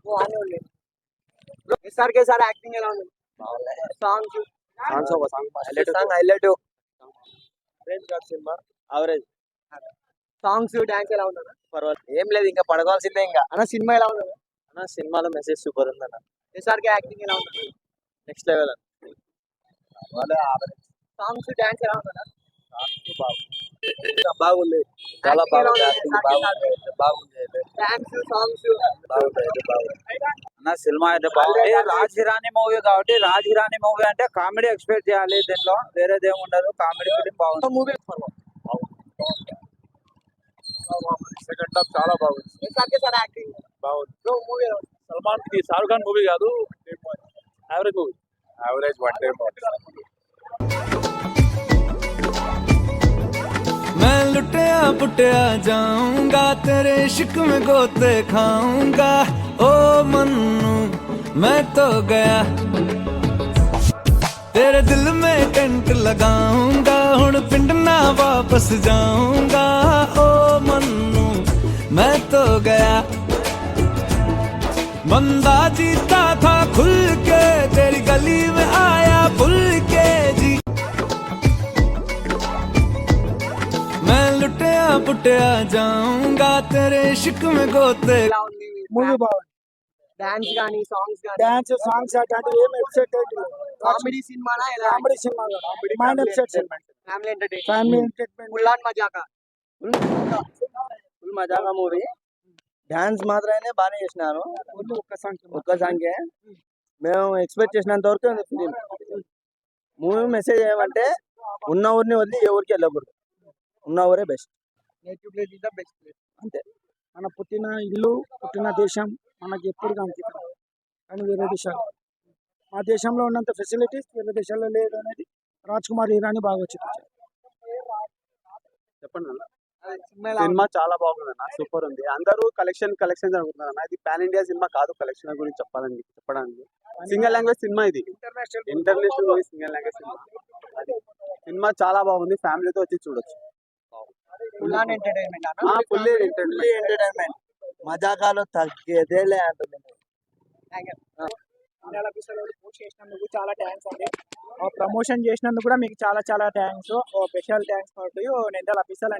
బాగానే ఉంది. SRK sir acting ఎలా ఉంది? Songs highlight. Cinema average. Songs dance ఎలా ఉందన్న? పర్వాలేదు, ఏం లేదు, ఇంకా పడగాల్సిందే. ఇంకా అన్న సినిమా ఎలా ఉంది అన్న? సినిమాలో మెసేజ్ సూపర్ ఉందన్న. ఎస్ఆర్కే యాక్టింగ్ ఎలా ఉంది? నెక్స్ట్ లెవెల్ అన్న. సాంగ్స్ డాన్స్ ఎలా ఉందన్న? బాగుంది, చాలా బాగుంది. డాన్స్ సాంగ్స్ నా సినిమా అయితే బాగుంది. రాజీరాణి మూవీ కాబట్టి, రాజీరాణి మూవీ అంటే కామెడీ ఎక్స్పెక్ట్ చేయాలి. దీంట్లో వేరేది ఏమి ఉండదు. కామెడీ ఫిలిం బాగుంది. మూవీ సెకండ్ హాఫ్ చాలా బాగుంది. ఎస్ఆర్కే సార్ యాక్టింగ్ బాగుంది. మూవీ సల్మాన్ కి షారుఖ్ ఖాన్ మూవీ కాదు, average movie. Average one time. मैं लुटिया पुटिया जाऊंगा, तेरे इश्क में गोते खाऊंगा। ओ मन्नू मैं तो गया, तेरे दिल में टेंट लगाऊंगा। हुण पिंड ना वापस जाऊंगा। ओ मन्नू मैं तो गया, बंदा जीता था खुल के, तेरी गली में आया भूल के जी। मैं लुटिया पुटिया जाऊंगा, तेरे इश्क में गोते। మూవీ బాగుంది. డాన్స్ గానీ సాంగ్స్ గానీ డాన్స్ సాంగ్స్ అట్లాంటివి ఏం ఎక్సైటెడ్ కామెడీ సినిమానా ఎలా? Comedy cinema mind upset family entertainment. Family entertainment ముల్లాన్ మజాకా. ఫుల్ మజాగా మూవీ. డాన్స్ మాత్రమే బాగానే చేసినారు. ఒక్క సాంగ్ మేము ఎక్స్పెక్ట్ చేసినంత వరకు ఉంది ఫిలిం. మూవీ మెసేజ్ ఏమంటే ఉన్న ఊరిని వదిలి ఏ ఊరికి వెళ్ళకూడదు, ఉన్న ఊరే best. Native place is the best place. అంతే. మన పుట్టిన ఇల్లు పుట్టిన దేశం మనకి ఎప్పుడు అంకితం, కానీ వేరే దేశాలు మా దేశంలో ఉన్నంత ఫెసిలిటీస్ వేరే దేశాల్లో లేదు అనేది రాజ్ కుమార్ హీరాని బాగా వచ్చి చెప్పండి అన్న. సినిమా చాలా బాగుంది అన్న, సూపర్ ఉంది. అందరూ కలెక్షన్ అనుకుంటున్నారు అన్న. ఇది పాన్ ఇండియా సినిమా కాదు, కలెక్షన్ గురించి చెప్పడానికి. సింగిల్ లాంగ్వేజ్ సినిమా, ఇది international movie, single language cinema. అది సినిమా చాలా బాగుంది, ఫ్యామిలీతో వచ్చి చూడొచ్చు. ముల్లాన్ ఎంటర్టైన్మెంట్ ఫుల్లీ ఎంటర్టైన్మెంట్. మజాకాలు తగ్గేదేలే అంటుంది. చాలా థ్యాంక్స్ అండి. ప్రమోషన్ చేసినందుకు కూడా మీకు చాలా చాలా thanks. Special thanks for you. నెంటల్ అఫీసర్.